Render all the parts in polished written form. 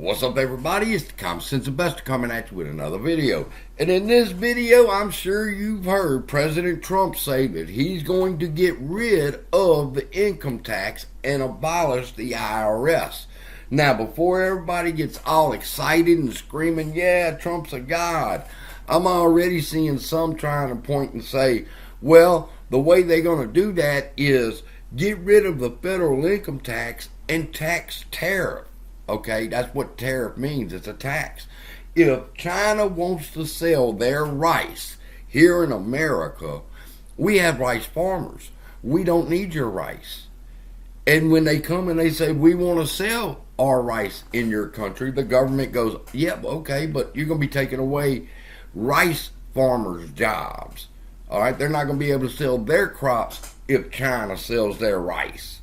What's up, everybody? It's the Common Sense Investor coming at you with another video. And in this video, I'm sure you've heard President Trump say that he's going to get rid of the income tax and abolish the IRS. Now, before everybody gets all excited and screaming, yeah, Trump's a god, I'm already seeing some trying to point and say, well, the way they're going to do that is get rid of the federal income tax and tax tariff. Okay, that's what tariff means. It's a tax. If China wants to sell their rice here in America, we have rice farmers. We don't need your rice. And when they come and they say, we want to sell our rice in your country, the government goes, yep, okay, but you're going to be taking away rice farmers' jobs. All right, they're not going to be able to sell their crops if China sells their rice.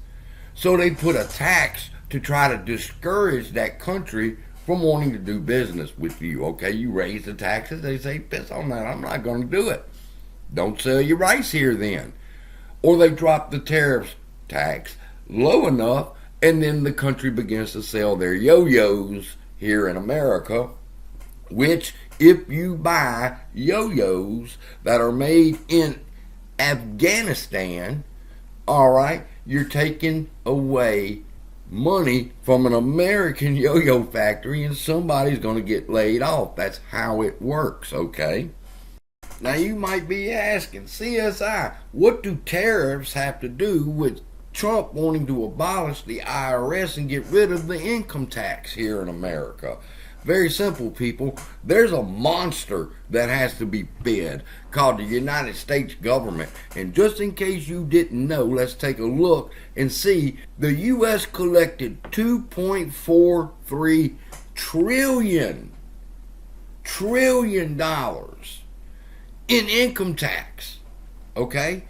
So they put a tax to try to discourage that country from wanting to do business with you. Okay, you raise the taxes, they say, piss on that, I'm not going to do it. Don't sell your rice here then. Or they drop the tariffs tax low enough, and then the country begins to sell their yo-yos here in America, which if you buy yo-yos that are made in Afghanistan, all right, you're taking away money from an American yo-yo factory and somebody's going to get laid off. That's how it works, okay? Now you might be asking, CSI, what do tariffs have to do with Trump wanting to abolish the IRS and get rid of the income tax here in America? Very simple, people. There's a monster that has to be fed called the United States government. And just in case you didn't know, let's take a look and see. The U.S. collected $2.43 trillion in income tax. Okay?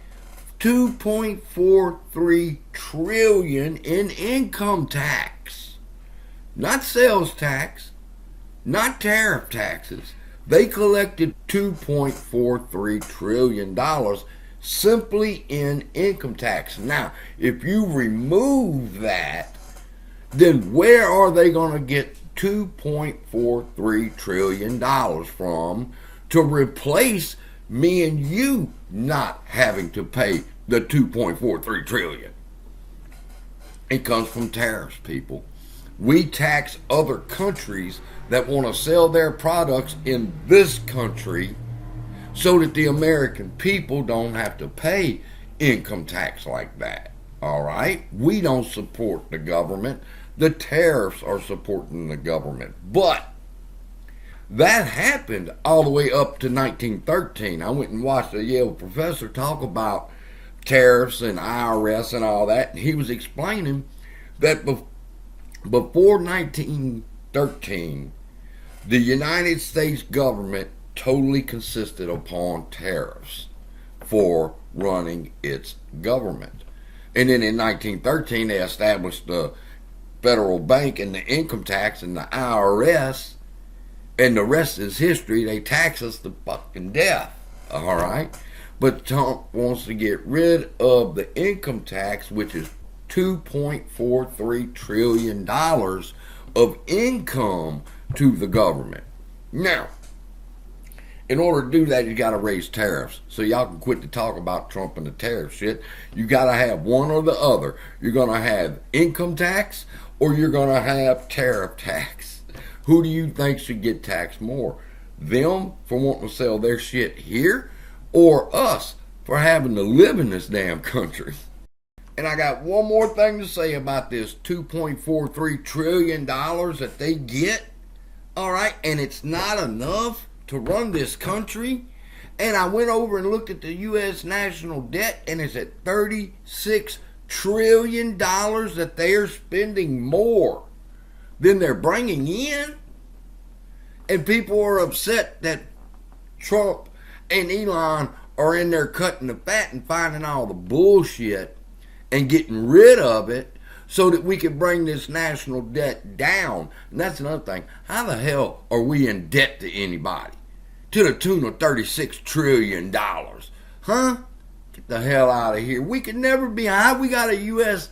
$2.43 trillion in income tax. Not sales tax. Not tariff taxes. They collected $2.43 trillion simply in income tax. Now, if you remove that, then where are they going to get $2.43 trillion from to replace me and you not having to pay the $2.43 trillion? It comes from tariffs, people. We tax other countries that want to sell their products in this country so that the American people don't have to pay income tax like that. All right? We don't support the government. The tariffs are supporting the government. But that happened all the way up to 1913. I went and watched a Yale professor talk about tariffs and IRS and all that. And he was explaining that before 1913, the United States government totally consisted upon tariffs for running its government. And then in 1913, they established the federal bank and the income tax and the IRS, and the rest is history. They tax us to fucking death, all right? But Trump wants to get rid of the income tax, which is $2.43 trillion of income to the government. Now, in order to do that, you got to raise tariffs. So y'all can quit to talk about Trump and the tariff shit. You got to have one or the other. You're going to have income tax or you're going to have tariff tax. Who do you think should get taxed more? Them for wanting to sell their shit here, or us for having to live in this damn country? And I got one more thing to say about this $2.43 trillion that they get. All right, and it's not enough to run this country. And I went over and looked at the U.S. national debt, and it's at $36 trillion that they are spending more than they're bringing in. And people are upset that Trump and Elon are in there cutting the fat and finding all the bullshit and getting rid of it so that we can bring this national debt down. And that's another thing. How the hell are we in debt to anybody? To the tune of $36 trillion. Huh? Get the hell out of here. We could never be high. We got a U.S.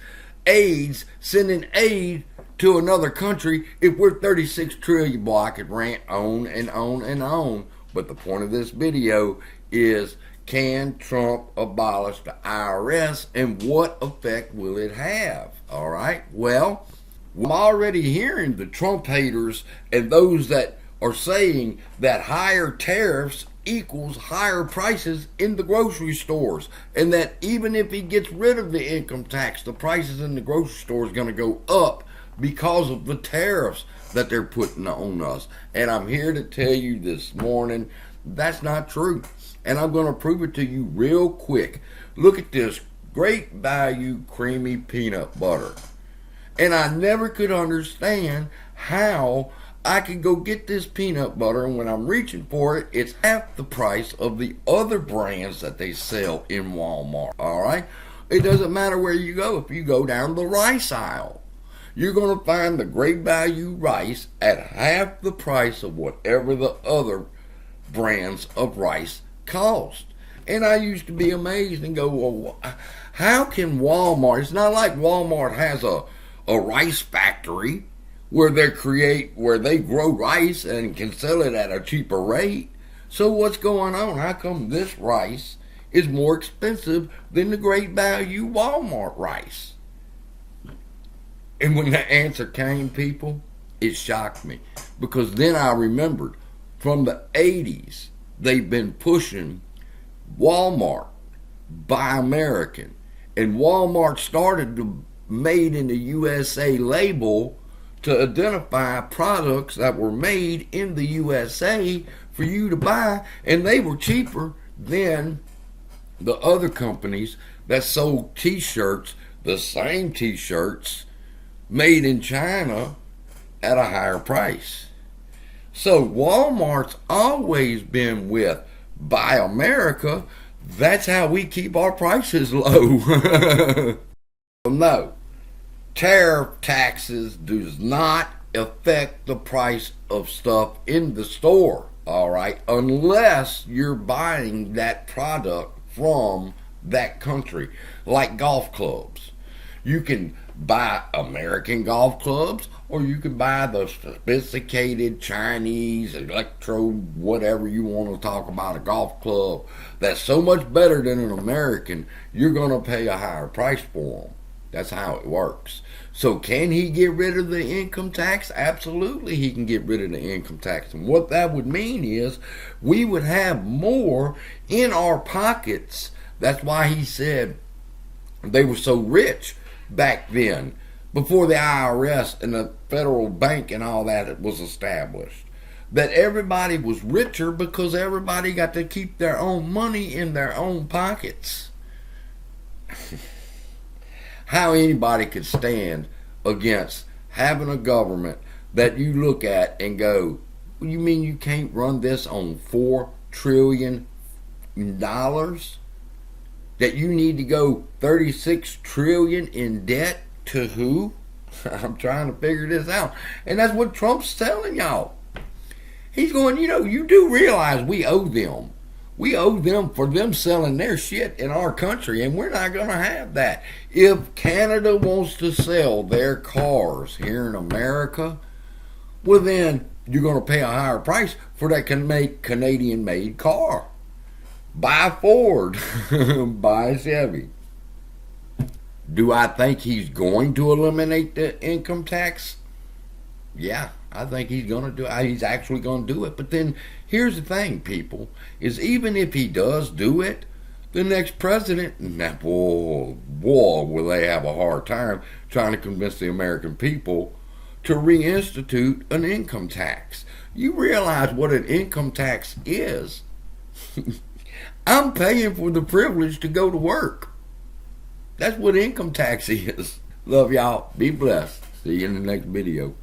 AIDS sending aid to another country if we're 36 trillion? Boy, I could rant on and on and on. But the point of this video is, can Trump abolish the IRS, and what effect will it have? All right. Well, I'm already hearing the Trump haters and those that are saying that higher tariffs equals higher prices in the grocery stores, and that even if he gets rid of the income tax, the prices in the grocery store is going to go up because of the tariffs that they're putting on us. And I'm here to tell you this morning, that's not true. And I'm going to prove it to you real quick. Look at this great value creamy peanut butter. And I never could understand how I could go get this peanut butter, and when I'm reaching for it, it's half the price of the other brands that they sell in Walmart. All right? It doesn't matter where you go. If you go down the rice aisle, you're going to find the great value rice at half the price of whatever the other brands of rice cost. And I used to be amazed and go, well, how can Walmart? It's not like Walmart has a rice factory where they grow rice and can sell it at a cheaper rate. So what's going on? How come this rice is more expensive than the great value Walmart rice? And when the answer came, people, it shocked me, because then I remembered from the 80s they've been pushing Walmart, Buy American, and Walmart started the Made in the USA label to identify products that were made in the USA for you to buy, and they were cheaper than the other companies that sold t-shirts, the same t-shirts made in China at a higher price. So Walmart's always been with Buy America. That's how we keep our prices low. No, tariff taxes does not affect the price of stuff in the store, all right, unless you're buying that product from that country, like golf clubs. You can buy American golf clubs, or you can buy the sophisticated Chinese electro whatever you want to talk about, a golf club that's so much better than an American, you're going to pay a higher price for them. That's how it works. So can he get rid of the income tax? Absolutely, he can get rid of the income tax. And what that would mean is we would have more in our pockets. That's why he said they were so rich back then, before the IRS and the federal bank and all that was established, that everybody was richer because everybody got to keep their own money in their own pockets. How anybody could stand against having a government that you look at and go, well, you mean you can't run this on $4 trillion? That you need to go 36 trillion in debt to who? I'm trying to figure this out. And that's what Trump's telling y'all. He's going, you do realize we owe them. We owe them for them selling their shit in our country, and we're not going to have that. If Canada wants to sell their cars here in America, well then you're going to pay a higher price for that Canadian-made car. Buy Ford, buy Chevy. Do I think he's going to eliminate the income tax? Yeah, I think he's going to do it. He's actually going to do it. But then here's the thing, people, is even if he does do it, the next president, boy, will they have a hard time trying to convince the American people to reinstitute an income tax. You realize what an income tax is? I'm paying for the privilege to go to work. That's what income tax is. Love y'all. Be blessed. See you in the next video.